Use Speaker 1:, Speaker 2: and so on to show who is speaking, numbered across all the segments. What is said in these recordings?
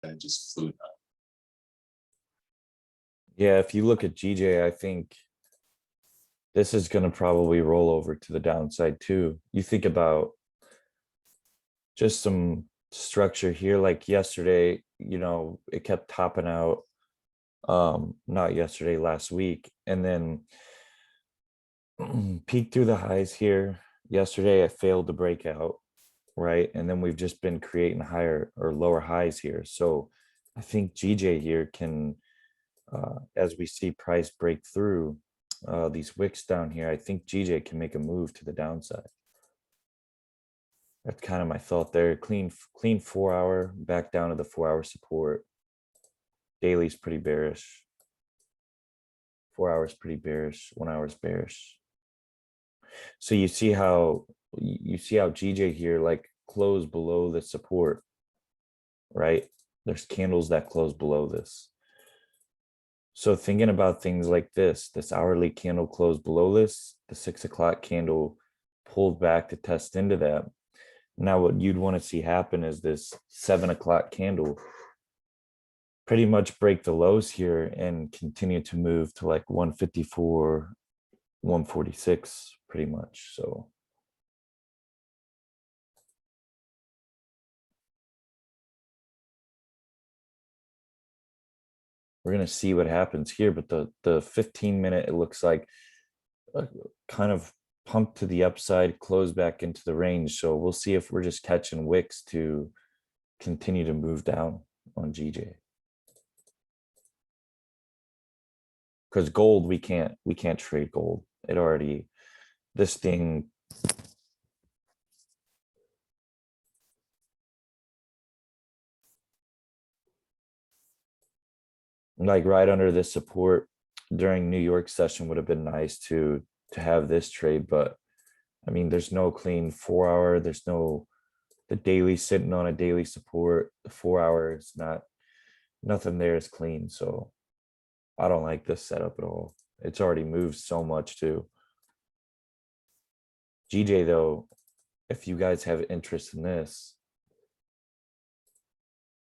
Speaker 1: and it just flew down.
Speaker 2: Yeah, if you look at GJ, I think this is going to probably roll over to the downside too. You think about just some structure here, like yesterday, it kept topping out, not yesterday, last week, and then peaked through the highs here. Yesterday, I failed to break out, right? And then we've just been creating higher or lower highs here. So I think GJ here can, as we see price break through these wicks down here, I think GJ can make a move to the downside. That's kind of my thought there. Clean 4 hour, back down to the 4 hour support. Daily's pretty bearish. 4 hours pretty bearish. 1 hour's bearish. So you see how GJ here like close below the support, right? There's candles that close below this. So thinking about things like this hourly candle closed below this, the 6 o'clock candle pulled back to test into that. Now what you'd want to see happen is this 7 o'clock candle pretty much break the lows here and continue to move to like 154, 146 pretty much. So we're going to see what happens here, but the 15-minute, it looks like kind of pumped to the upside, close back into the range. So we'll see if we're just catching wicks to continue to move down on GJ. Because gold, we can't trade gold. This thing, like right under this support during New York session would have been nice to have this trade, but I mean, there's no clean 4 hour, there's no, the daily sitting on a daily support, the 4 hours, nothing there is clean. So I don't like this setup at all. It's already moved so much too. GJ though, if you guys have interest in this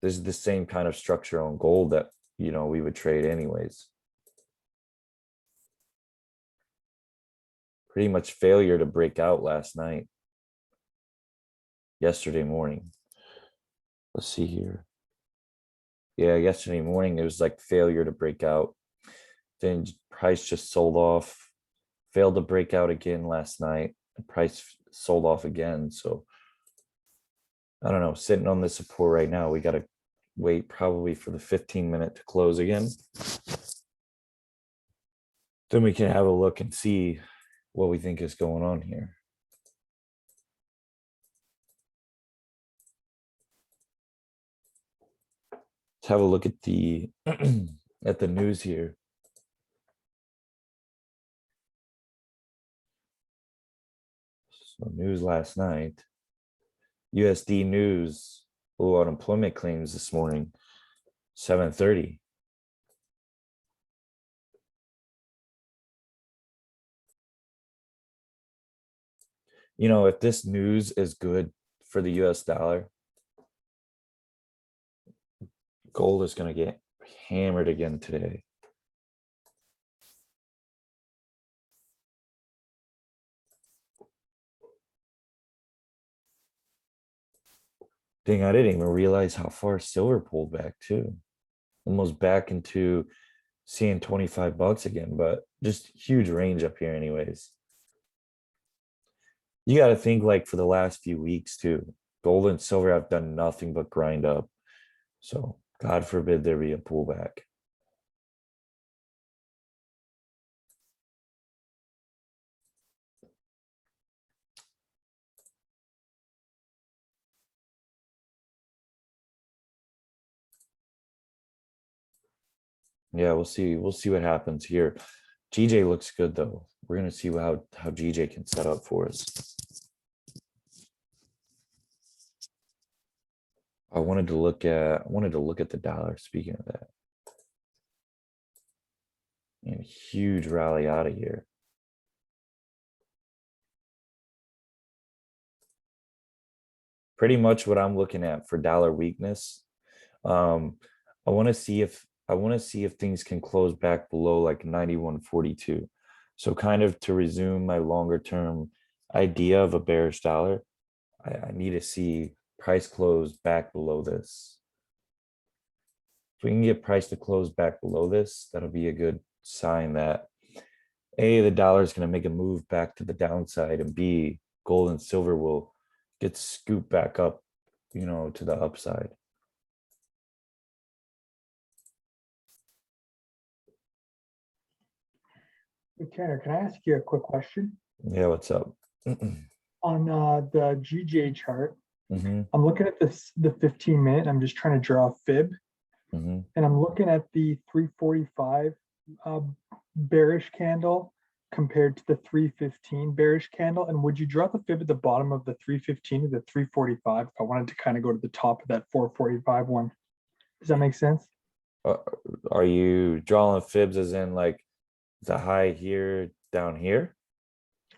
Speaker 2: is the same kind of structure on gold that, we would trade anyways. Pretty much failure to break out last night. Yesterday morning. Let's see here. Yeah, yesterday morning, it was like failure to break out. Then price just sold off, failed to break out again last night. The price sold off again. So I don't know, sitting on the support right now, we got to wait probably for the 15-minute to close again. Then we can have a look and see what we think is going on here. Let's have a look at the at the news here. So news last night. USD news, unemployment claims this morning, 7:30. If this news is good for the US dollar, gold is going to get hammered again today. Dang, I didn't even realize how far silver pulled back too. Almost back into seeing 25 bucks again, but just huge range up here anyways. You got to think like for the last few weeks too, gold and silver have done nothing but grind up. So God forbid there be a pullback. Yeah, we'll see. We'll see what happens here. GJ looks good though. We're gonna see how GJ can set up for us. I wanted to look at the dollar. Speaking of that, and huge rally out of here. Pretty much what I'm looking at for dollar weakness. Um, I want to see if things can close back below like 91.42. So kind of to resume my longer term idea of a bearish dollar, I need to see price close back below this. If we can get price to close back below this, that'll be a good sign that A, the dollar is going to make a move back to the downside, and B, gold and silver will get scooped back up, to the upside.
Speaker 1: Hey, Tanner, can I ask you a quick question?
Speaker 2: Yeah, what's up?
Speaker 1: On the GJ chart,
Speaker 2: Mm-hmm,
Speaker 1: I'm looking at the 15-minute. I'm just trying to draw a fib,
Speaker 2: mm-hmm.
Speaker 1: and I'm looking at the 345 uh, bearish candle compared to the 315 bearish candle. And would you draw the fib at the bottom of the 315 to the 345 if I wanted to kind of go to the top of that 445 one? Does that make sense?
Speaker 2: Uh, are you drawing fibs as in like the high here, down here?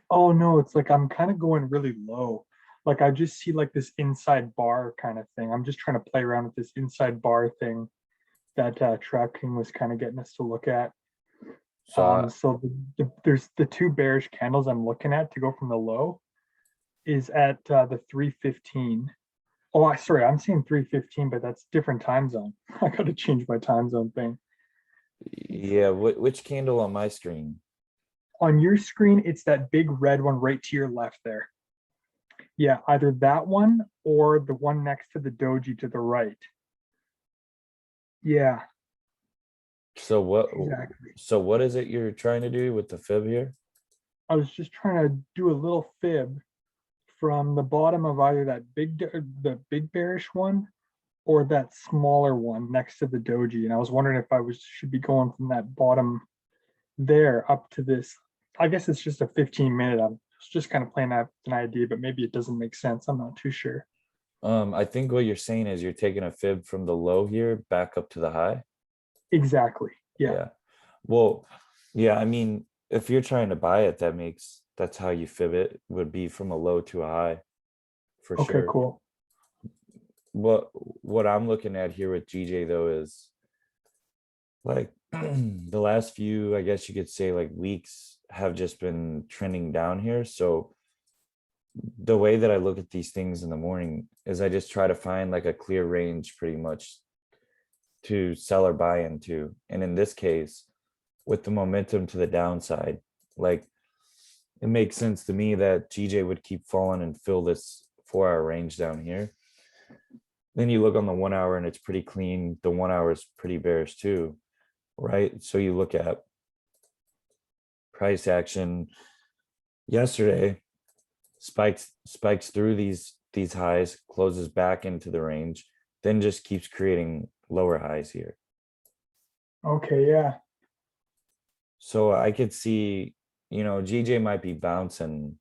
Speaker 1: Oh no, it's like I'm kind of going really low. Like I just see like this inside bar kind of thing. I'm just trying to play around with this inside bar thing that tracking was kind of getting us to look at.
Speaker 2: So
Speaker 1: So there's the two bearish candles I'm looking at to go from the low is at the 315. Oh, sorry, I'm seeing 315, but that's different time zone. I got to change my time zone thing.
Speaker 2: yeah, which candle on my screen?
Speaker 1: On your screen, it's that big red one right to your left there. Yeah, either that one or the one next to the doji to the right. Yeah,
Speaker 2: So what
Speaker 1: exactly.
Speaker 2: so what is it you're trying to do with the fib here?
Speaker 1: I was just trying to do a little fib from the bottom of either the big bearish one or that smaller one next to the doji. And I was wondering if I should be going from that bottom there up to this. I guess it's just a 15-minute. I'm just kind of playing out an idea, but maybe it doesn't make sense. I'm not too sure.
Speaker 2: I think what you're saying is you're taking a fib from the low here back up to the high.
Speaker 1: Exactly. Yeah.
Speaker 2: Yeah. Well, yeah, I mean, if you're trying to buy it, that's how you fib it, would be from a low to a high for
Speaker 1: Okay,
Speaker 2: sure.
Speaker 1: cool.
Speaker 2: What I'm looking at here with GJ though is like the last few, I guess you could say, like weeks have just been trending down here. So the way that I look at these things in the morning is I just try to find like a clear range pretty much to sell or buy into. And in this case, with the momentum to the downside, like it makes sense to me that GJ would keep falling and fill this 4-hour range down here. Then you look on the 1 hour and it's pretty clean. The 1 hour is pretty bearish too, right? So you look at price action yesterday, spikes through these highs, closes back into the range, then just keeps creating lower highs here.
Speaker 1: Okay, yeah.
Speaker 2: So I could see, GJ might be bouncing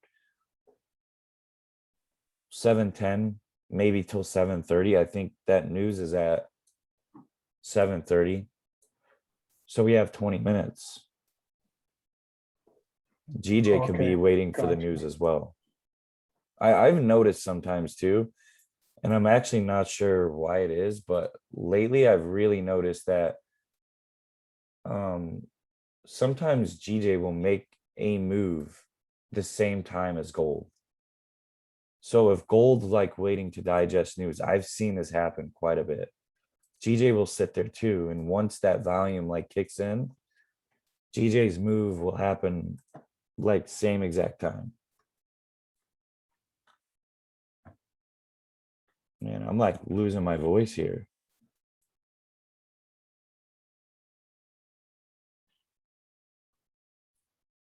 Speaker 2: 7:10, maybe till 7:30. I think that news is at 7:30. So we have 20 minutes. GJ could be
Speaker 1: Okay,
Speaker 2: waiting for the
Speaker 1: gotcha.
Speaker 2: news as well. I've noticed sometimes too, and I'm actually not sure why it is, but lately I've really noticed that sometimes GJ will make a move the same time as gold. So if gold like waiting to digest news, I've seen this happen quite a bit. GJ will sit there too, and once that volume like kicks in, GJ's move will happen like same exact time. Man, I'm like losing my voice here.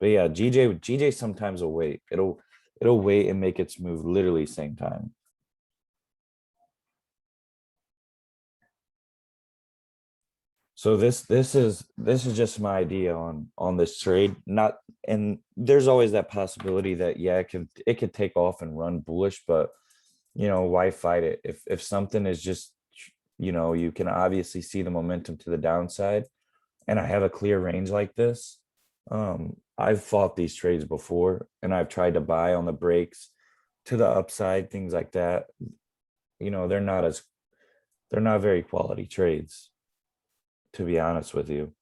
Speaker 2: But yeah, GJ sometimes will wait. It'll wait and make its move literally same time. So this is just my idea on this trade. Not, and there's always that possibility that yeah, it could take off and run bullish, but why fight it? If something is just you can obviously see the momentum to the downside, and I have a clear range like this. I've fought these trades before, and I've tried to buy on the breaks to the upside, things like that. They're not as They're not very quality trades, to be honest with you.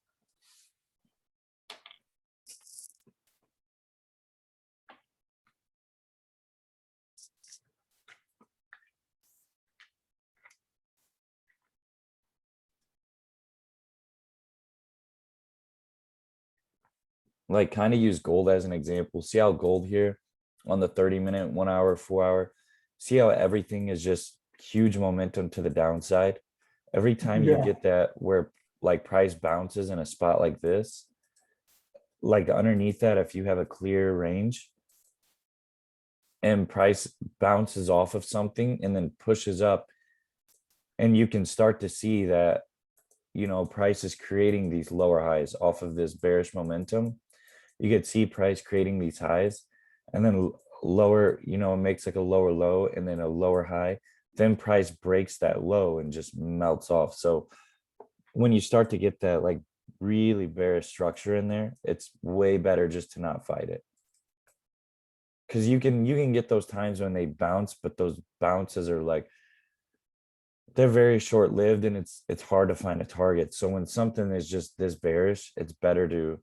Speaker 2: Like kind of use gold as an example. See how gold here on the 30-minute, 1 hour, 4 hour, see how everything is just huge momentum to the downside. Every time you
Speaker 1: Yeah,
Speaker 2: get that where like price bounces in a spot like this, like underneath that, if you have a clear range and price bounces off of something and then pushes up, and you can start to see that, you know, price is creating these lower highs off of this bearish momentum. You could see price creating these highs and then lower, you know, it makes like a lower low and then a lower high. Then price breaks that low and just melts off. So when you start to get that like really bearish structure in there, it's way better just to not fight it. Because you can get those times when they bounce, but those bounces are like they're very short lived and it's hard to find a target. So when something is just this bearish, it's better to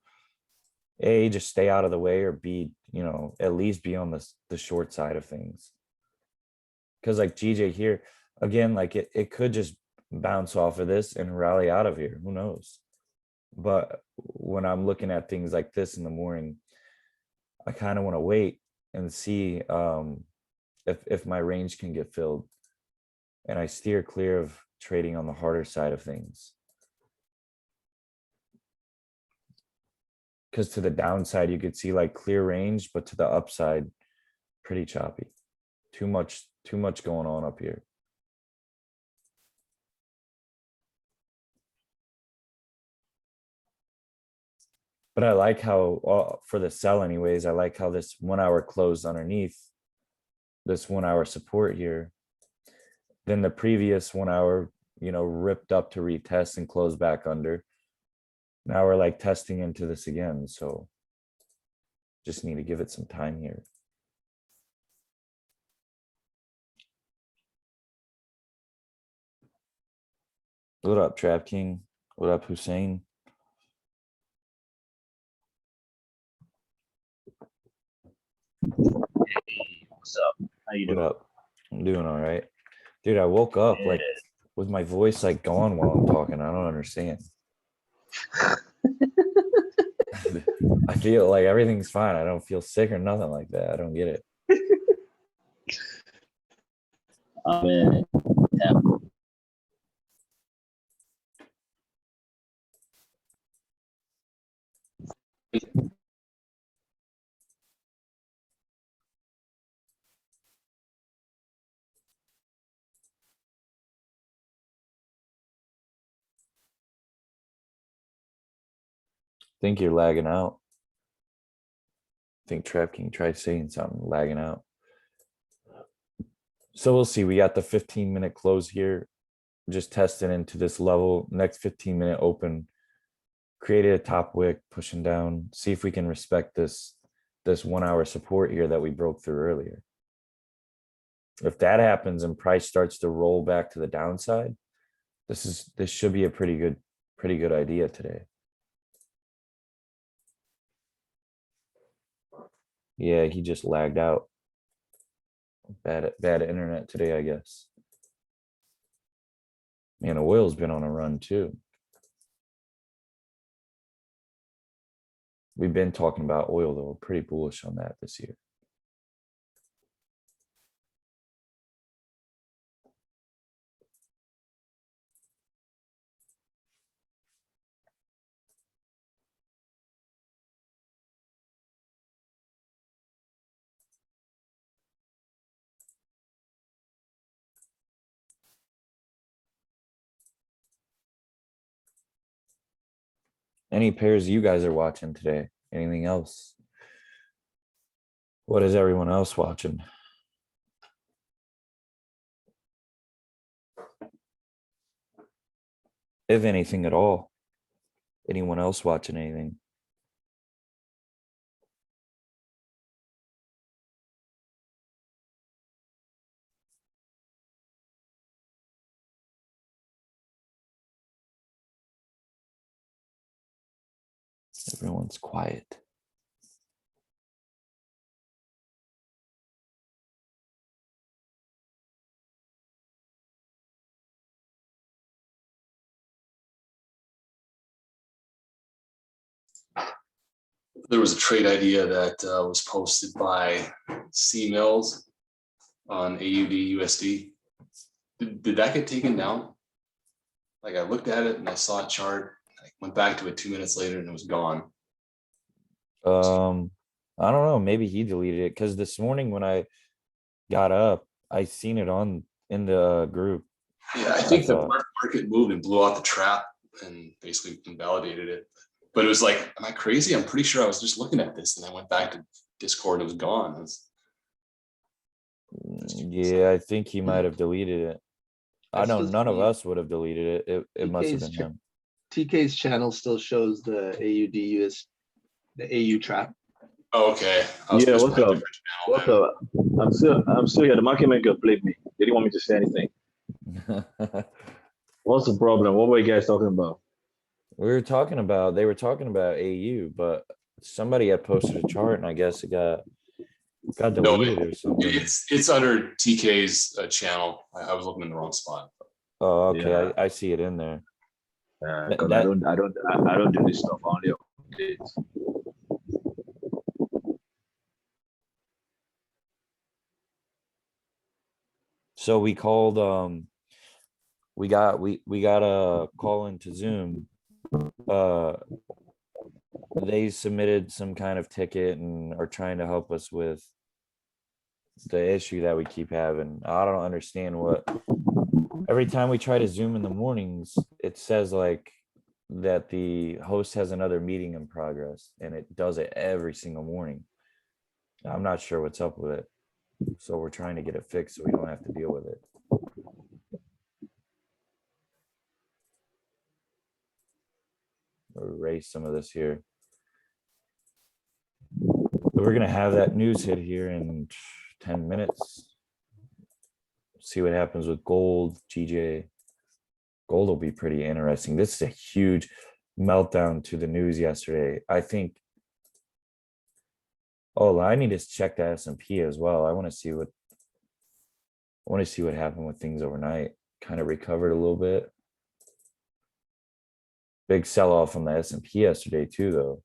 Speaker 2: A, just stay out of the way, or B, you know, at least be on the short side of things. Because like GJ here, again, like it could just bounce off of this and rally out of here. Who knows? But when I'm looking at things like this in the morning, I kind of want to wait and see if my range can get filled. And I steer clear of trading on the harder side of things. Because to the downside, you could see like clear range, but to the upside, pretty choppy. Too much going on up here. But I like how, for the sell anyways, I like how this 1 hour closed underneath this 1 hour support here. Then the previous 1 hour, you know, ripped up to retest and close back under. Now we're like testing into this again. So just need to give it some time here. What up, Trap King? What up, Hussein?
Speaker 3: What's up? How you
Speaker 2: What
Speaker 3: doing?
Speaker 2: up? I'm doing all right. Dude, I woke up
Speaker 3: Yeah.
Speaker 2: like with my voice like gone while I'm talking. I don't understand. I feel like everything's fine. I don't feel sick or nothing like that. I don't get it.
Speaker 3: Man, yeah.
Speaker 2: Think you're lagging out. Think Trap King tried saying something, lagging out. So we'll see. We got the 15-minute close here. Just testing into this level. Next 15-minute open. Created a top wick, pushing down. See if we can respect this 1 hour support here that we broke through earlier. If that happens and price starts to roll back to the downside, this should be a pretty good idea today. Yeah, he just lagged out. Bad internet today, I guess. Man, oil's been on a run too. We've been talking about oil though. We're pretty bullish on that this year. Any pairs you guys are watching today? Anything else? What is everyone else watching? If anything at all. Anyone else watching anything? Everyone's quiet.
Speaker 4: There was a trade idea that was posted by C Mills on AUD USD. Did that get taken down? Like I looked at it and I saw a chart. I went back to it 2 minutes later and it was gone.
Speaker 2: I don't know. Maybe he deleted it because this morning when I got up, I seen it on in the group.
Speaker 4: Yeah, I think the
Speaker 2: thought-
Speaker 4: market moved and blew out the trap and basically invalidated it. But it was like, am I crazy? I'm pretty sure I was just looking at this and I went back to Discord. It was gone.
Speaker 2: Yeah, I think he might have deleted it. I
Speaker 5: That's
Speaker 2: know
Speaker 5: supposed to
Speaker 2: none of
Speaker 5: be-
Speaker 2: us would have deleted it. It must have
Speaker 5: TK's
Speaker 2: been him.
Speaker 5: TK's channel still shows the the AU trap.
Speaker 4: Oh, okay. I was
Speaker 6: Yeah,
Speaker 4: just
Speaker 6: what's
Speaker 4: on a
Speaker 6: up?
Speaker 4: different channel
Speaker 6: What's
Speaker 4: then.
Speaker 6: up? I'm still here. The market maker played me. They didn't want me to say anything. What's the problem? What were you guys talking about?
Speaker 2: They were talking about AU, but somebody had posted a chart and I guess it got
Speaker 4: No,
Speaker 2: deleted or something.
Speaker 4: it's under TK's channel. I was looking in the wrong spot.
Speaker 2: Oh, okay.
Speaker 6: Yeah.
Speaker 2: I see it in there.
Speaker 6: Because
Speaker 2: That-
Speaker 6: I don't do this stuff. I only updates.
Speaker 2: So we called we got a call into Zoom. They submitted some kind of ticket and are trying to help us with the issue that we keep having. I don't understand what every time we try to Zoom in the mornings, it says like that the host has another meeting in progress and it does it every single morning. I'm not sure what's up with it. So we're trying to get it fixed so we don't have to deal with it. Erase some of this here. But we're gonna have that news hit here in 10 minutes. See what happens with gold, GJ. Gold will be pretty interesting. This is a huge meltdown to the news yesterday. I think. Oh, I need to check the S&P as well. I want to see what happened with things overnight. Kind of recovered a little bit. Big sell-off from the S&P yesterday too, though.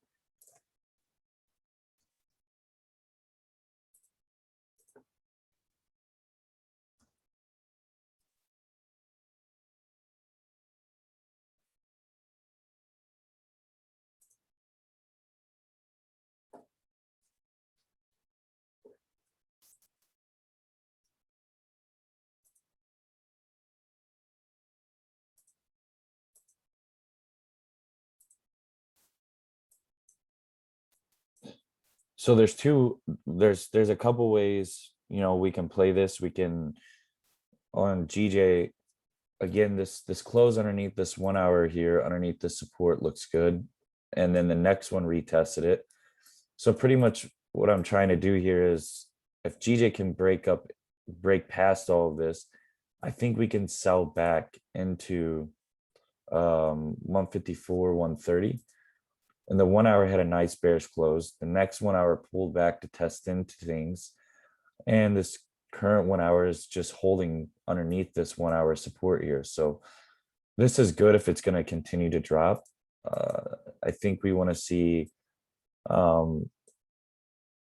Speaker 2: So there's a couple ways, we can play this. We can on GJ again, this close underneath this 1 hour here, underneath the support looks good. And then the next one retested it. So pretty much what I'm trying to do here is if GJ can break past all of this, I think we can sell back into 154, 130. And the 1 hour had a nice bearish close. The next 1 hour pulled back to test into things. And this current 1 hour is just holding underneath this 1 hour support here. So this is good if it's going to continue to drop. I think we want to see,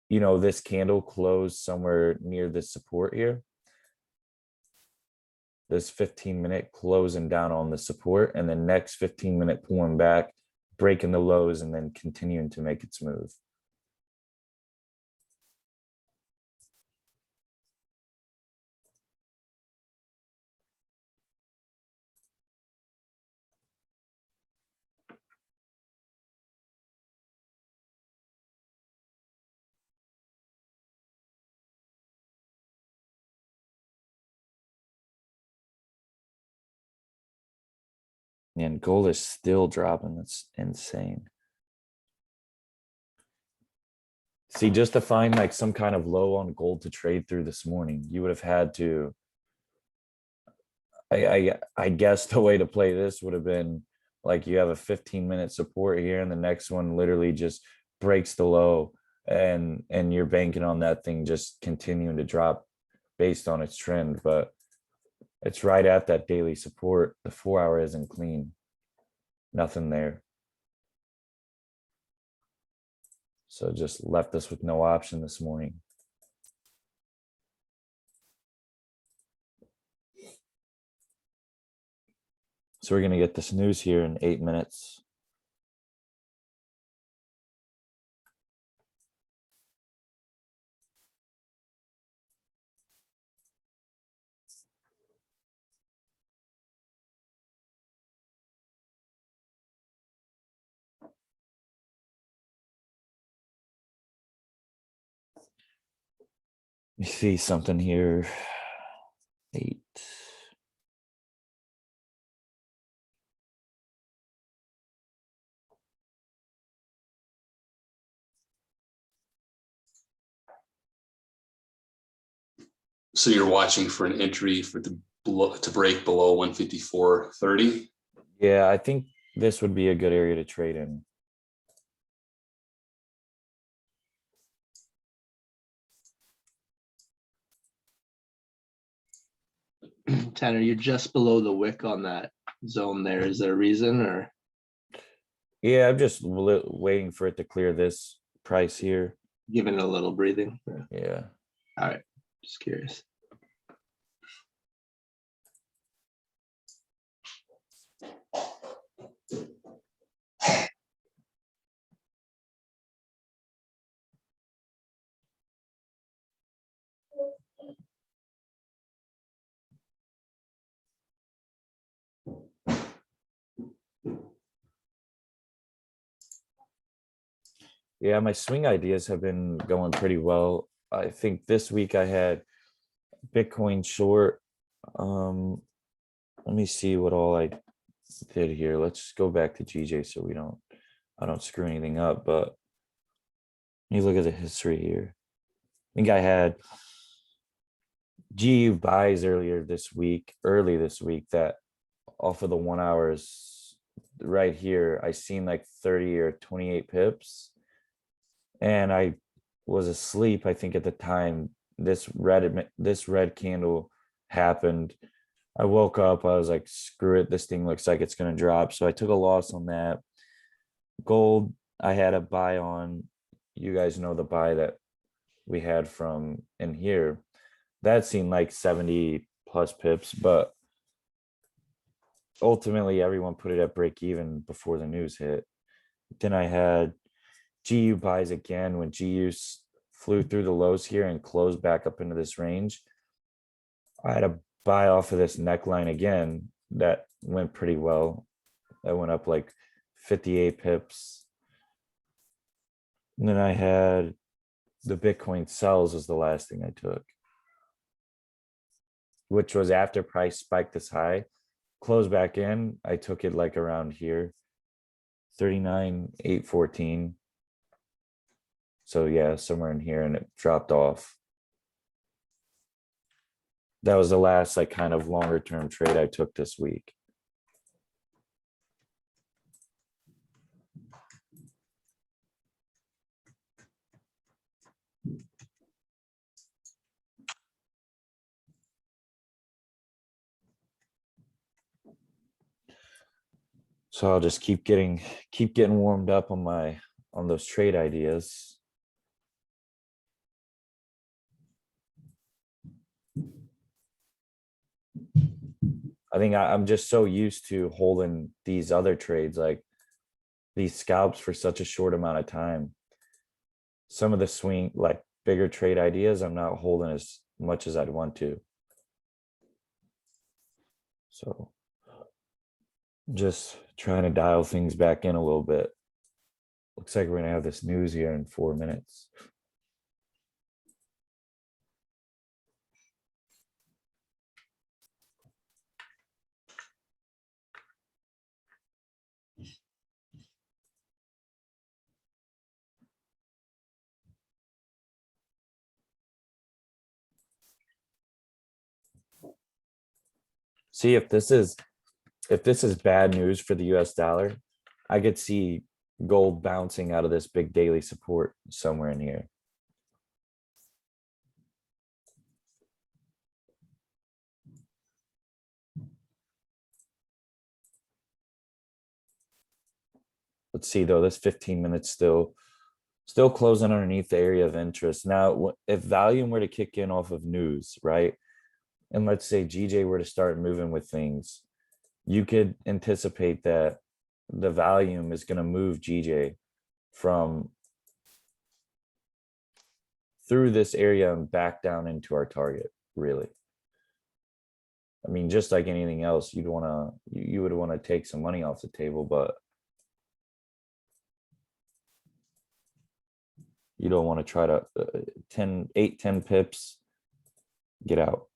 Speaker 2: this candle close somewhere near this support here. This 15-minute closing down on the support and the next 15-minute pulling back, breaking the lows and then continuing to make its move. And gold is still dropping. That's insane. See, just to find like some kind of low on gold to trade through this morning, you would have had to. I guess the way to play this would have been Like you have a 15-minute support here and the next one literally just breaks the low and you're banking on that thing just continuing to drop based on its trend, but it's right at that daily support. The 4-hour isn't clean. Nothing there. So just left us with no option this morning. So we're going to get this news here in 8 minutes. Let me see something here. 8.
Speaker 4: So you're watching for an entry for the to break below 154.30.
Speaker 2: Yeah, I think this would be a good area to trade in.
Speaker 5: Tanner, you're just below the wick on that zone there. Is there a reason or?
Speaker 2: Yeah, I'm just waiting for it to clear this price here.
Speaker 5: Giving it a little breathing?
Speaker 2: Yeah.
Speaker 5: All right, just curious.
Speaker 2: Yeah, my swing ideas have been going pretty well. I think this week I had Bitcoin short. Let me see what all I did here. Let's go back to GJ so I don't screw anything up, but you look at the history here. I think I had GU buys early this week that off of the 1 hours right here, I seen like 30 or 28 pips. And I was asleep, I think at the time this red candle happened. I woke up, I was like, screw it, this thing looks like it's going to drop. So I took a loss on that. Gold, I had a buy on. You guys know the buy that we had from in here. That seemed like 70 plus pips, but ultimately everyone put it at break even before the news hit. Then I had GU buys again when GU flew through the lows here and closed back up into this range. I had a buy off of this neckline again that went pretty well. That went up like 58 pips. And then I had the Bitcoin sells was the last thing I took, which was after price spiked this high, closed back in. I took it like around here, 39,814. So yeah, somewhere in here, and it dropped off. That was the last like kind of longer term trade I took this week. So I'll just keep getting warmed up on those trade ideas. I think I'm just so used to holding these other trades, like these scalps for such a short amount of time. Some of the swing, like bigger trade ideas, I'm not holding as much as I'd want to. So just trying to dial things back in a little bit. Looks like we're gonna have this news here in 4 minutes. See if this is if this is bad news for the US dollar, I could see gold bouncing out of this big daily support somewhere in here. Let's see though, this 15 minutes still closing underneath the area of interest. Now, if volume were to kick in off of news, right? And let's say GJ were to start moving with things, you could anticipate that the volume is going to move GJ from through this area and back down into our target, really. I mean, just like anything else, you would want to take some money off the table, but you don't want to try to 10 pips, get out.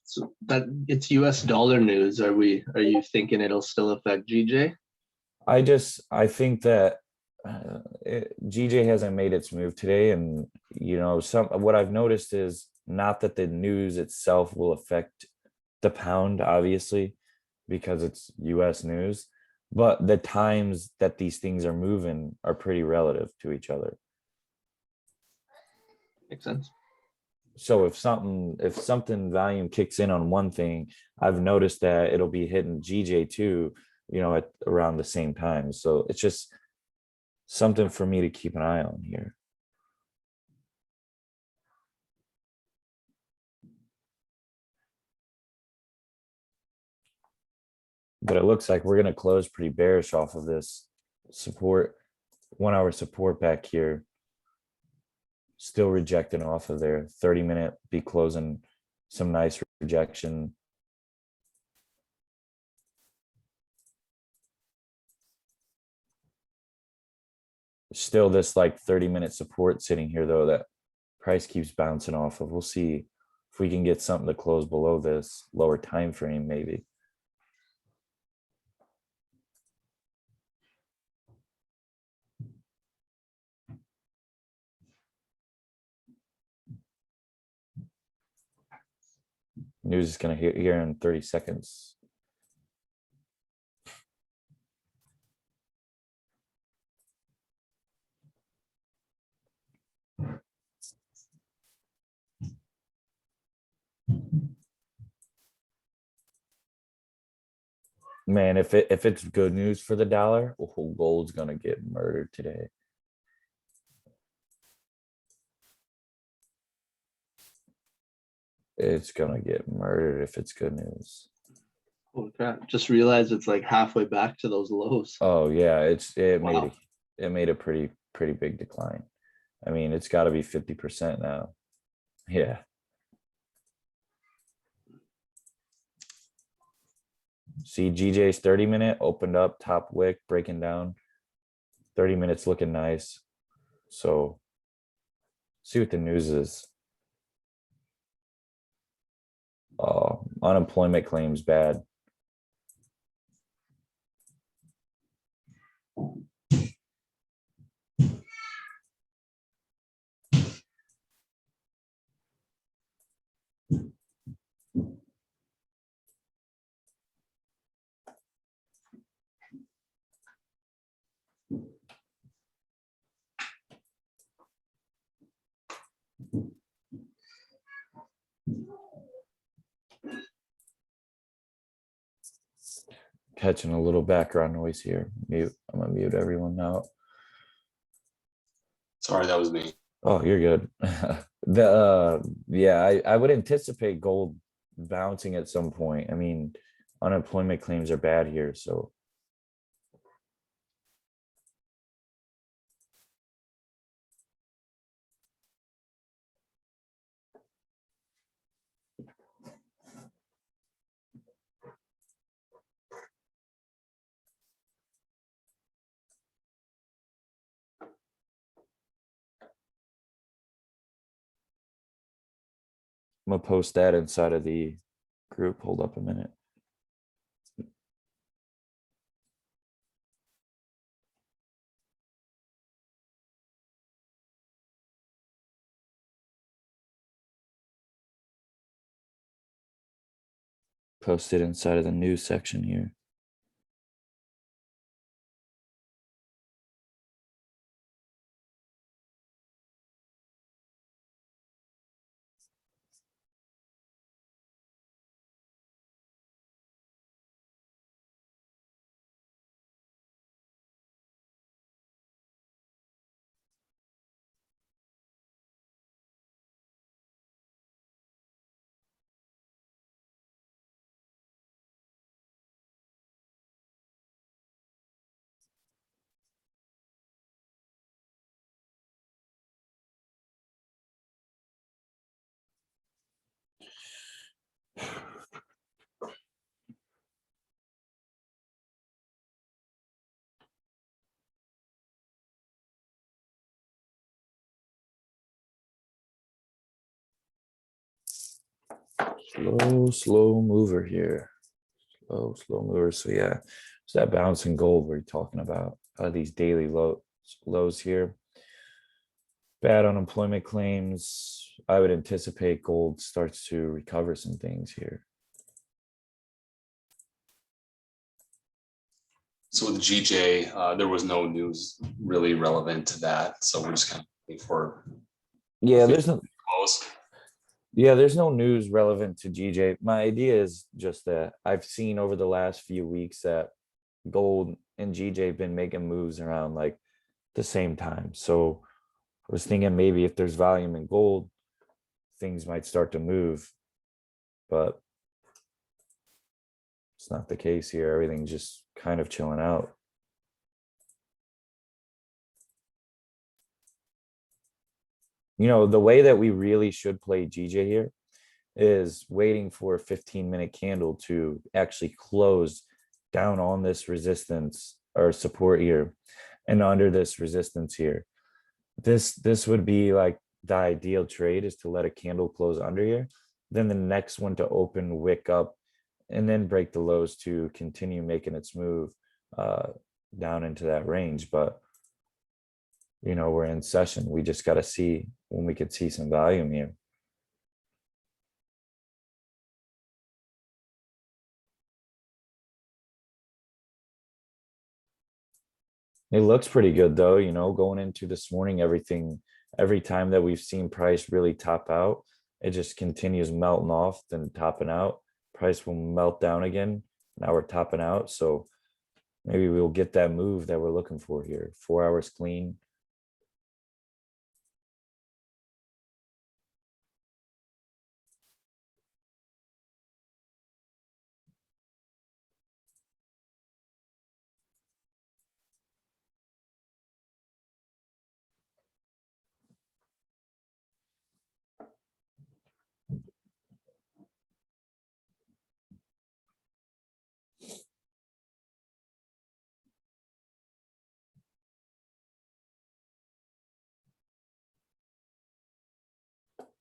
Speaker 5: So that it's US dollar news. Are you thinking it'll still affect GJ?
Speaker 2: I think that GJ hasn't made its move today, and what I've noticed is not that the news itself will affect the pound, obviously, because it's US news, but the times that these things are moving are pretty relative to each other.
Speaker 5: Makes sense.
Speaker 2: So if something volume kicks in on one thing, I've noticed that it'll be hitting GJ too, at around the same time. So it's just something for me to keep an eye on here. But it looks like we're going to close pretty bearish off of this support, 1 hour support back here. Still rejecting off of there. 30-minute be closing some nice rejection. Still this like 30-minute support sitting here though that price keeps bouncing off of. We'll see if we can get something to close below this lower time frame maybe. News is going to hit here in 30 seconds. Man, if it's good news for the dollar, gold's going to get murdered today. It's going to get murdered if it's good news.
Speaker 5: Holy crap. Just realized it's like halfway back to those lows.
Speaker 2: Oh yeah, it
Speaker 5: Wow.
Speaker 2: made a pretty big decline. I mean, it's got to be 50% now. Yeah. See GJ's 30-minute opened up, top wick breaking down. 30 minutes looking nice. So see what the news is. Unemployment claims bad. Catching a little background noise here. Mute. I'm gonna mute everyone now.
Speaker 4: Sorry, that was me.
Speaker 2: Oh, you're good. Yeah, I would anticipate gold bouncing at some point. I mean, unemployment claims are bad here, so I'm gonna post that inside of the group. Hold up a minute. posted inside of the news section here. Slow mover here. Slow mover. So yeah, it's that bouncing gold we're talking about. These daily lows here. Bad unemployment claims. I would anticipate gold starts to recover some things here.
Speaker 4: So with GJ, there was no news really relevant to that. So we're just kind of waiting for
Speaker 2: Yeah, there's no
Speaker 4: close.
Speaker 2: Yeah, there's no news relevant to GJ. My idea is just that I've seen over the last few weeks that gold and GJ have been making moves around like the same time. So I was thinking maybe if there's volume in gold, things might start to move, but it's not the case here. Everything's just kind of chilling out. You know, the way that we really should play GJ here is waiting for a 15-minute candle to actually close down on this resistance or support here and under this resistance here. This would be like the ideal trade, is to let a candle close under here, then the next one to open wick up and then break the lows to continue making its move down into that range. But you know, we're in session. We just got to see when we could see some volume here. It looks pretty good though, you know, going into this morning, every time that we've seen price really top out, it just continues melting off, then topping out. Price will melt down again. Now we're topping out. So maybe we'll get that move that we're looking for here. 4 hours clean.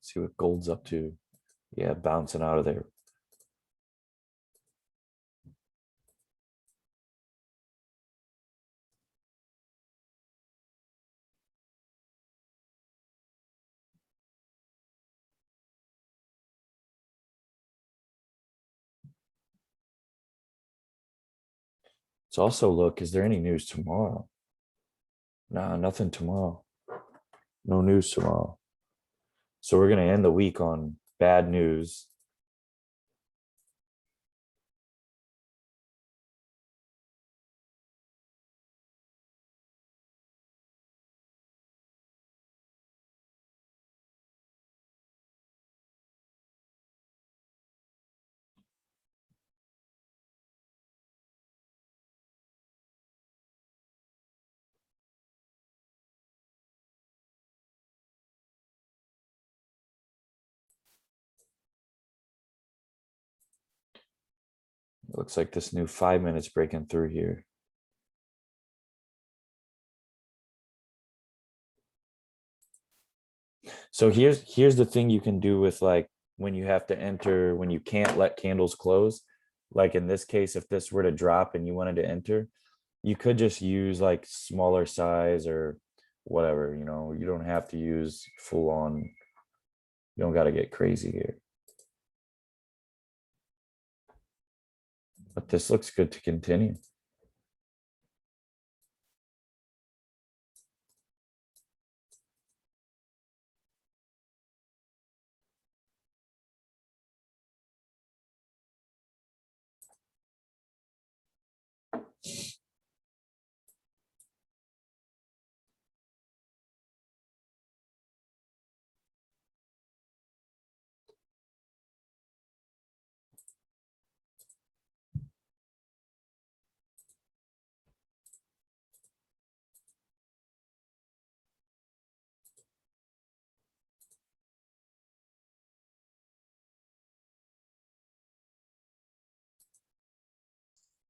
Speaker 2: See what gold's up to. Yeah, bouncing out of there. Let's also look, is there any news tomorrow? Nah, nothing tomorrow. No news tomorrow. So we're going to end the week on bad news. It looks like this new 5 minutes breaking through here. So here's the thing you can do with like when you have to enter, when you can't let candles close. Like in this case, if this were to drop and you wanted to enter, you could just use like smaller size or whatever, you know, you don't have to use full on. You don't got to get crazy here. But this looks good to continue.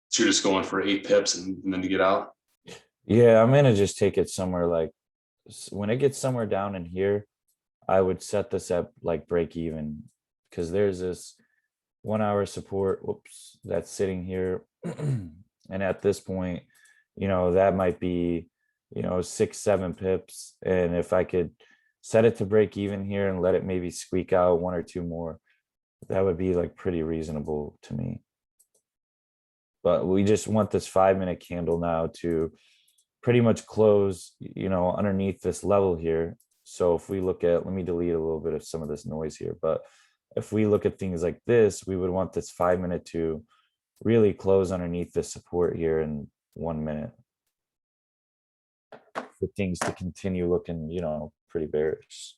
Speaker 4: So you're just going for 8 pips and then to get out.
Speaker 2: Yeah, I'm gonna just take it somewhere like, when it gets somewhere down in here, I would set this up like break even. Because there's this 1 hour support, whoops, that's sitting here. And at this point, that might be, 6, 7 pips. And if I could set it to break even here and let it maybe squeak out 1 or 2 more, that would be like pretty reasonable to me. But we just want this 5-minute candle now to pretty much close, underneath this level here. So if we look at, let me delete a little bit of some of this noise here, but if we look at things like this, we would want this 5-minute to really close underneath this support here in 1 minute. For things to continue looking, pretty bearish.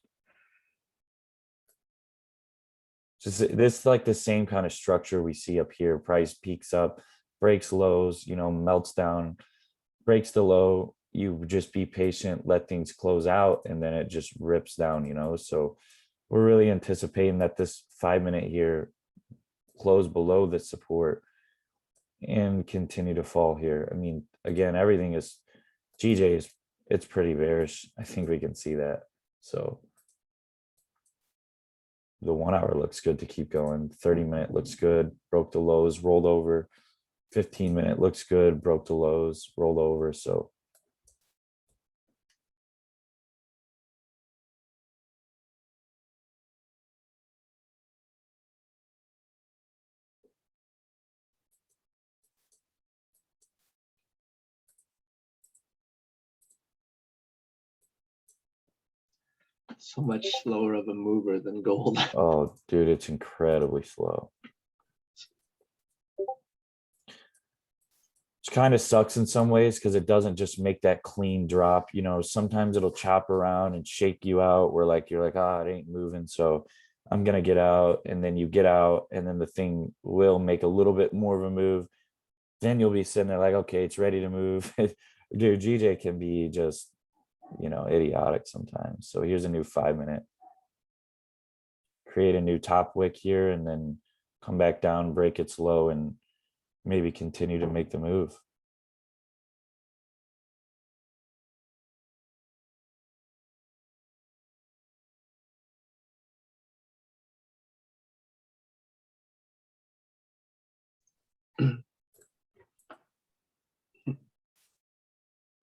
Speaker 2: Just this like the same kind of structure we see up here. Price peaks up, breaks lows, melts down, breaks the low. You just be patient, let things close out, and then it just rips down, So we're really anticipating that this 5-minute here close below the support and continue to fall here. I mean, again, everything is GJ it's pretty bearish. I think we can see that. So the 1 hour looks good to keep going. 30-minute looks good, broke the lows, rolled over. 15-minute looks good, broke the lows, rolled over. So
Speaker 5: So much slower of a mover than gold.
Speaker 2: oh, dude, it's incredibly slow. Which kind of sucks in some ways because it doesn't just make that clean drop. Sometimes it'll chop around and shake you out where you're like, ah, it ain't moving. So I'm going to get out. And then you get out and then the thing will make a little bit more of a move. Then you'll be sitting there like, okay, it's ready to move. Dude, GJ can be just, idiotic sometimes. So here's a new 5-minute. Create a new top wick here and then come back down, break its low, and maybe continue to make the move.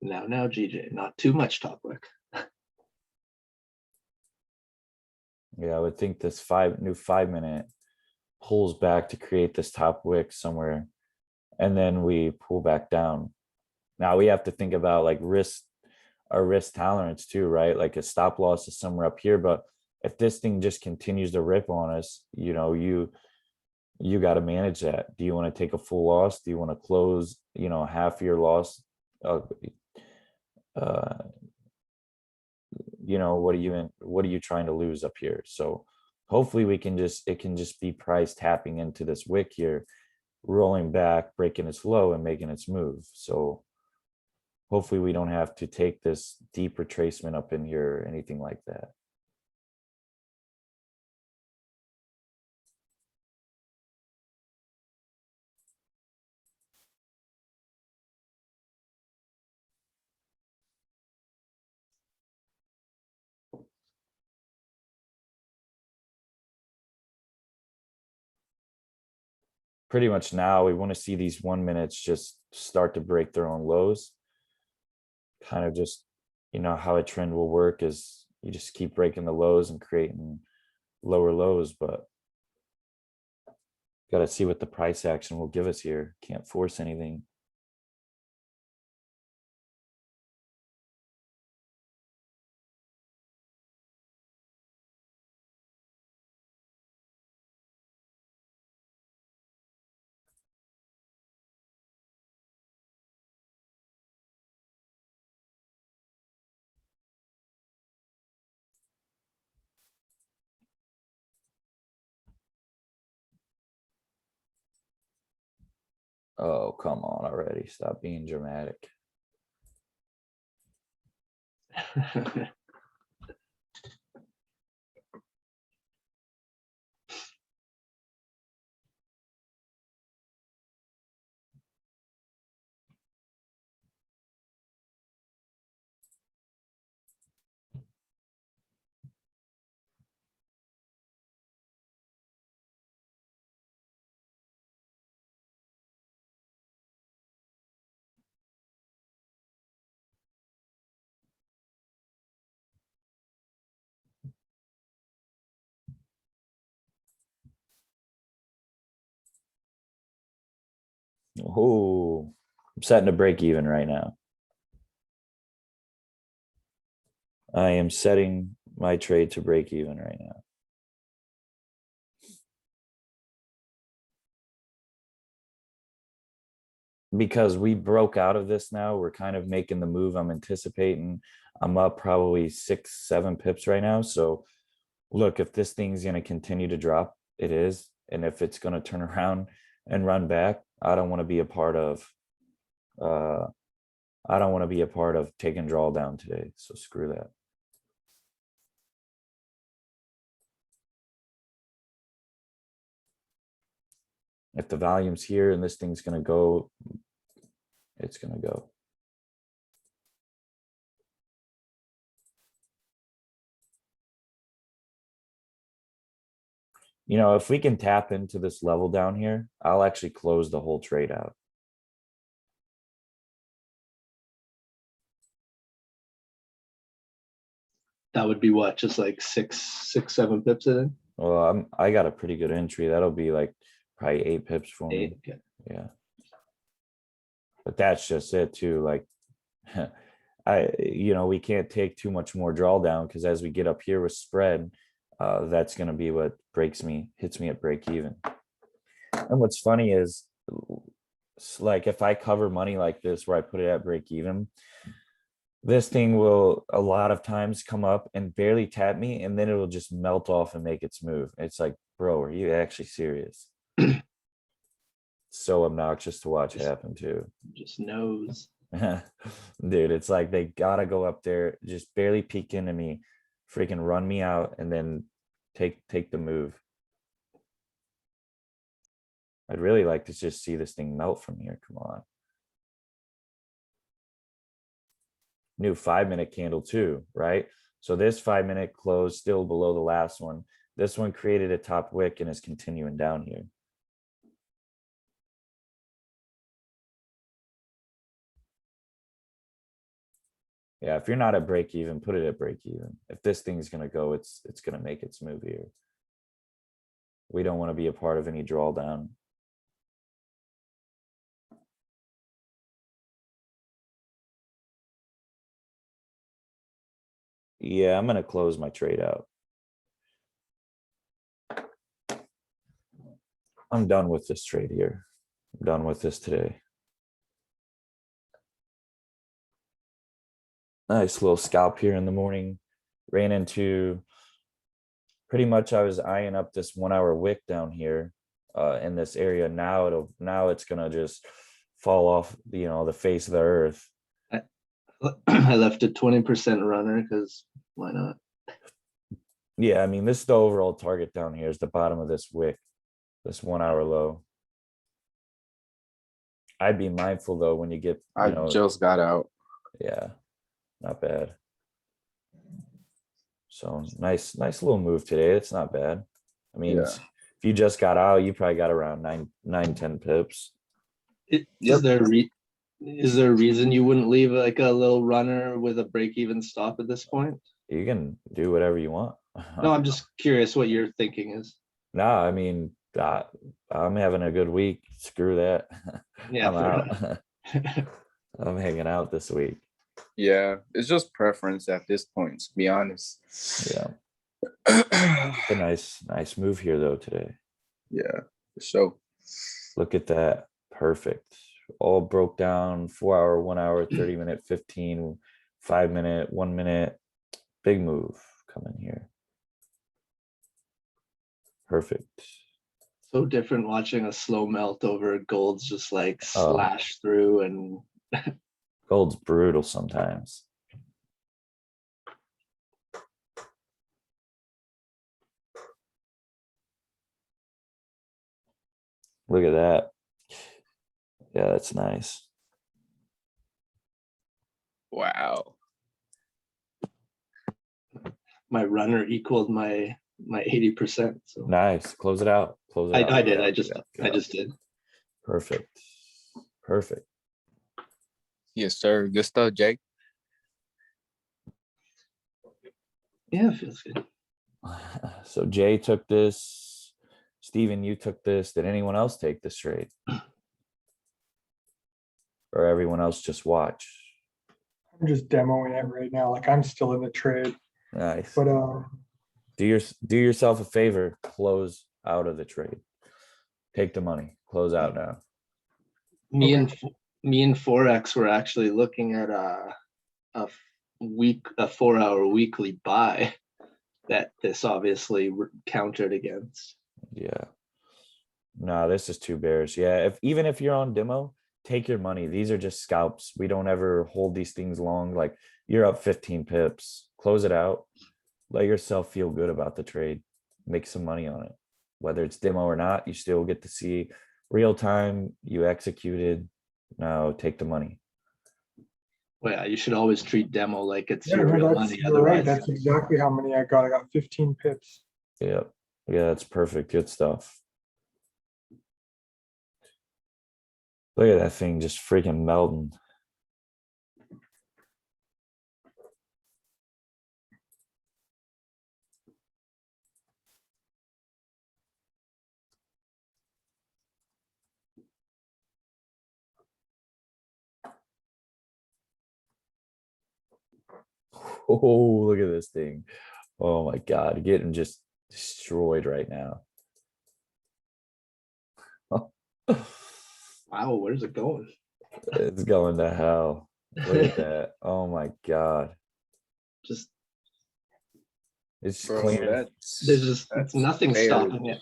Speaker 5: Now, GJ, not too much top wick.
Speaker 2: Yeah, I would think this new 5-minute pulls back to create this top wick somewhere, and then we pull back down. Now we have to think about our risk tolerance too, right? Like a stop loss is somewhere up here, but if this thing just continues to rip on us, you got to manage that. Do you want to take a full loss? Do you want to close, half your loss? What are you trying to lose up here? So hopefully it can just be price tapping into this wick here, rolling back, breaking its low and making its move. So hopefully we don't have to take this deep retracement up in here or anything like that. Pretty much now we want to see these 1 minutes just start to break their own lows. Kind of just, how a trend will work is you just keep breaking the lows and creating lower lows, but Gotta see what the price action will give us here. Can't force anything. Oh, come on already. Stop being dramatic. Oh, I'm setting a break even right now. I am setting my trade to break even right now. Because we broke out of this now, we're kind of making the move I'm anticipating. I'm up probably 6-7 pips right now. So look, if this thing's going to continue to drop, it is. And if it's going to turn around and run back, I don't want to be a part of taking drawdown today. So screw that. If the volume's here and this thing's going to go, it's going to go. You know, if we can tap into this level down here, I'll actually close the whole trade out.
Speaker 5: That would be what, just like 7 pips in it?
Speaker 2: Well, I got a pretty good entry. That'll be like probably 8 pips for me.
Speaker 5: 8, okay.
Speaker 2: Yeah. But that's just it too. Like, we can't take too much more drawdown because as we get up here with spread, that's going to be what hits me at break even. And what's funny is, like, if I cover money like this where I put it at break even, this thing will a lot of times come up and barely tap me, and then it will just melt off and make its move. It's like, bro, are you actually serious? So obnoxious to watch happen too.
Speaker 5: Just knows.
Speaker 2: Dude, it's like they gotta go up there, just barely peek into me, freaking run me out, and then take the move. I'd really like to just see this thing melt from here. Come on. New 5-minute candle too, right? So this 5-minute close still below the last one. This one created a top wick and is continuing down here. Yeah, if you're not at break even, put it at break even. If this thing's gonna go, it's gonna make its move here. We don't want to be a part of any drawdown. Yeah, I'm gonna close my trade out. I'm done with this trade here. I'm done with this today. Nice little scalp here in the morning. Ran into, pretty much I was eyeing up this 1-hour wick down here in this area. Now it's gonna just fall off, the face of the earth.
Speaker 5: I left a 20% runner because why not?
Speaker 2: Yeah, I mean, this is the overall target down here is the bottom of this wick, this 1-hour low. I'd be mindful though when you get,
Speaker 7: I just got out.
Speaker 2: yeah, not bad. So nice little move today. It's not bad. I mean,
Speaker 7: Yeah.
Speaker 2: if you just got out, you probably got around 10 pips.
Speaker 5: Is there a reason you wouldn't leave like a little runner with a break-even stop at this point?
Speaker 2: You can do whatever you want.
Speaker 5: No, I'm just curious what your thinking is.
Speaker 2: No, I mean, Ah, I'm having a good week. Screw that.
Speaker 5: Yeah,
Speaker 2: I'm
Speaker 5: fair
Speaker 2: out. I'm hanging out this week.
Speaker 7: Yeah, it's just preference at this point, to be honest.
Speaker 2: Yeah.
Speaker 7: Yeah,
Speaker 2: A nice move here though today.
Speaker 7: for sure.
Speaker 2: Look at that. Perfect. All broke down 4 hour, 1 hour, 30-minute, 15, 5-minute, 1 minute. Big move coming here. Perfect.
Speaker 5: So different watching a slow melt over gold's just like
Speaker 2: Oh.
Speaker 5: slash through and
Speaker 2: Gold's brutal sometimes. Look at that. Yeah, that's nice.
Speaker 7: Wow.
Speaker 5: my runner equaled my 80%. So
Speaker 2: Nice. Close it out. Close it out.
Speaker 5: I did.
Speaker 2: Yeah,
Speaker 5: I just
Speaker 2: yeah.
Speaker 5: did.
Speaker 2: Perfect. Perfect.
Speaker 7: Yes, sir. Good stuff, Jake.
Speaker 5: Yeah, it feels good.
Speaker 2: So Jay took this. Steven, you took this. Did anyone else take this trade? Or everyone else just watch?
Speaker 1: I'm just demoing it right now. Like I'm still in the trade,
Speaker 2: Nice.
Speaker 1: but
Speaker 2: Do yourself a favor. Close out of the trade. Take the money. Close out now.
Speaker 5: Me
Speaker 1: Okay.
Speaker 5: and Forex were actually looking at a 4-hour weekly buy that this obviously countered against.
Speaker 2: Yeah. No, this is too bearish. Yeah, even if you're on demo, take your money. These are just scalps. We don't ever hold these things long. Like you're up 15 pips. Close it out. Let yourself feel good about the trade. Make some money on it. Whether it's demo or not, you still get to see real time. You executed. Now take the money.
Speaker 5: Well, yeah, you should always treat demo like it's
Speaker 1: yeah,
Speaker 5: your
Speaker 1: no,
Speaker 5: real
Speaker 1: that's
Speaker 5: money.
Speaker 1: you're right.
Speaker 5: Otherwise,
Speaker 1: That's exactly how many I got. I got 15 pips.
Speaker 2: Yeah. Yeah, that's perfect. Good stuff. Look at that thing just freaking melting. Oh, look at this thing. Oh my God, getting just destroyed right now.
Speaker 5: wow, where's it going?
Speaker 2: It's going to hell. Look at that. Oh my God.
Speaker 5: Just
Speaker 2: It's
Speaker 7: Bro,
Speaker 2: clearing.
Speaker 5: there's just
Speaker 7: that's
Speaker 5: nothing
Speaker 7: fair.
Speaker 5: stopping it.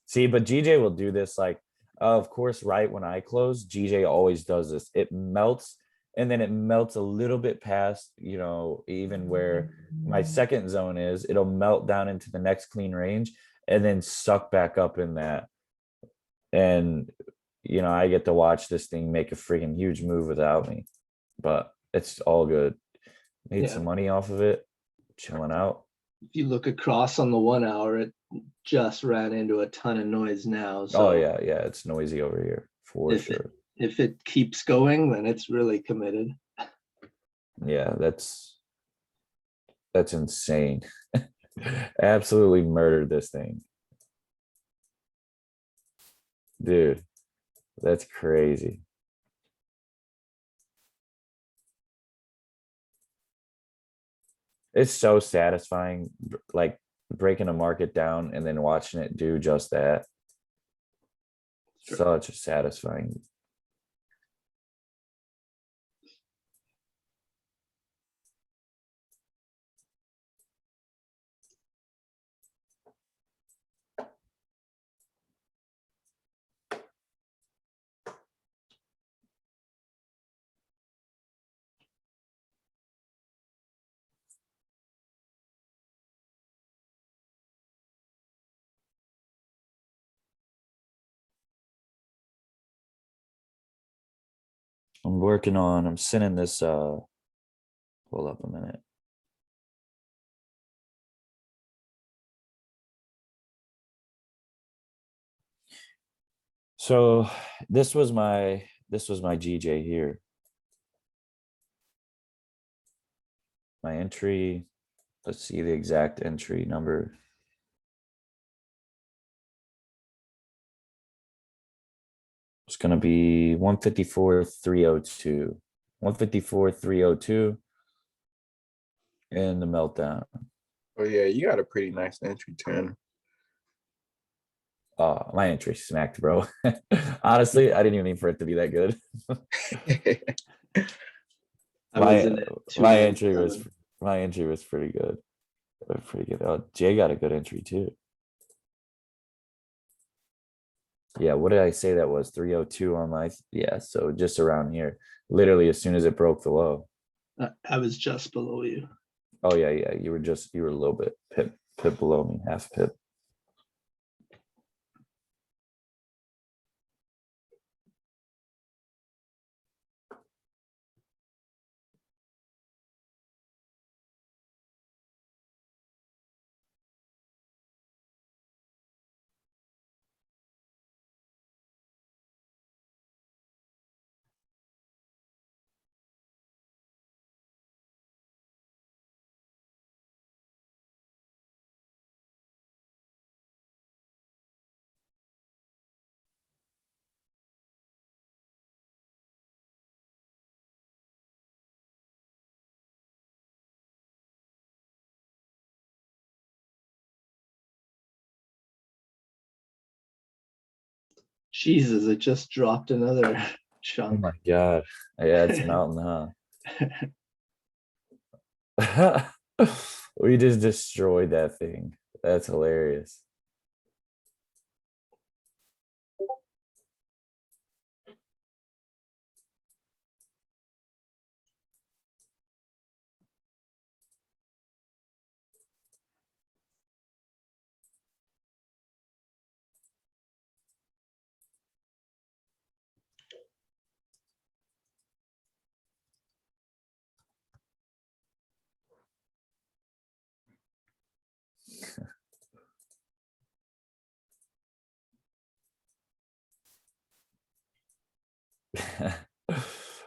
Speaker 2: See, but GJ will do this like, of course, right when I close, GJ always does this. It melts and then it melts a little bit past, even where my second zone is, it'll melt down into the next clean range and then suck back up in that. And, I get to watch this thing make a freaking huge move without me, but it's all good. Made
Speaker 5: Yeah.
Speaker 2: some money off of it, chilling out.
Speaker 5: If you look across on the 1 hour, it just ran into a ton of noise now. So
Speaker 2: Oh yeah, it's noisy over here for sure.
Speaker 5: If it keeps going, then it's really committed.
Speaker 2: Yeah, that's insane. Absolutely murdered this thing. Dude, that's crazy. It's so satisfying, like breaking a market down and then watching it do just that.
Speaker 5: Sure.
Speaker 2: Such a satisfying. I'm sending this, hold up a minute. So this was my GJ here. My entry, let's see the exact entry number. it's gonna be 154,302. 154,302. And the meltdown.
Speaker 7: Oh yeah, you got a pretty nice entry turn.
Speaker 2: Oh, my entry smacked, bro. Honestly, I didn't even need for it to be that good.
Speaker 5: I
Speaker 2: My
Speaker 5: was in it.
Speaker 2: my entry was pretty good. Pretty good. Oh, Jay got a good entry too. Yeah, what did I say that was? 302 on my, yeah, so just around here. Literally as soon as it broke the low.
Speaker 5: I was just below you.
Speaker 2: Oh yeah, yeah. You were a little bit pip below me, half pip.
Speaker 5: Jesus, it just dropped another
Speaker 2: Oh
Speaker 5: chunk.
Speaker 2: my god. Yeah, it's mountain, huh? We just destroyed that thing. That's hilarious.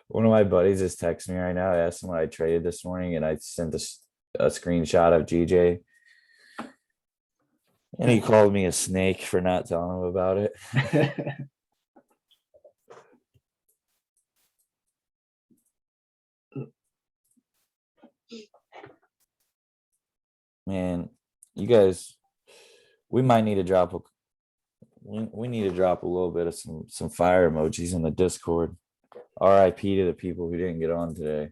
Speaker 2: One of my buddies is texting me right now. I asked him what I traded this morning, and I sent a screenshot of GJ. And he called me a snake for not telling him about it. Man, you guys, we might need to drop we need to drop a little bit of some fire emojis in the Discord. RIP to the people who didn't get on today.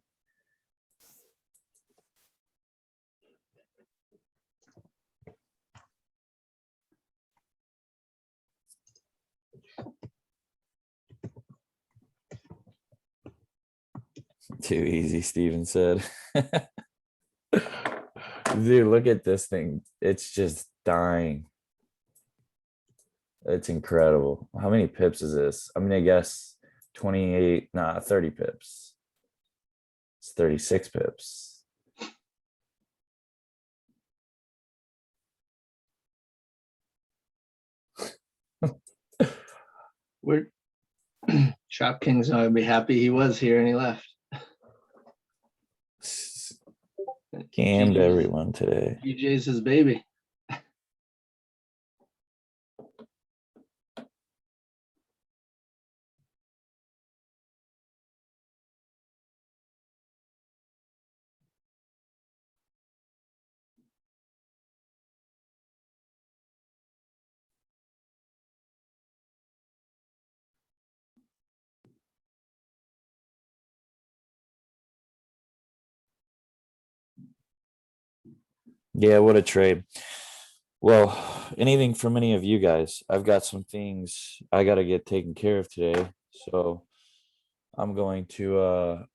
Speaker 2: Too easy, Steven said. Dude, look at this thing. It's just dying. It's incredible. How many pips is this? I'm gonna guess 28, 30 pips. It's 36 pips.
Speaker 5: We're Trap King's not gonna be happy he was here and he left.
Speaker 2: Scammed
Speaker 5: GG's
Speaker 2: everyone today.
Speaker 5: DJ's his baby.
Speaker 2: Yeah, what a trade. Well, anything from any of you guys? I've got some things I gotta get taken care of today. So I'm going to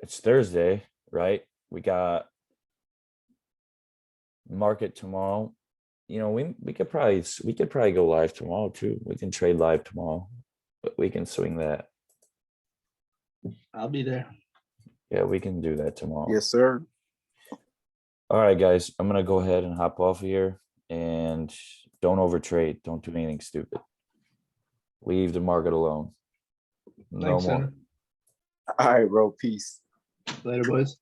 Speaker 2: it's Thursday, right? We got market tomorrow. You know, we could probably go live tomorrow too. We can trade live tomorrow, but we can swing that.
Speaker 5: I'll be there.
Speaker 2: Yeah, we can do that tomorrow.
Speaker 7: Yes, sir.
Speaker 2: All right, guys, I'm gonna go ahead and hop off here, and don't overtrade. Don't do anything stupid. Leave the market alone. No
Speaker 5: Thanks,
Speaker 2: more.
Speaker 5: man.
Speaker 7: All right, bro. Peace.
Speaker 5: Later, boys.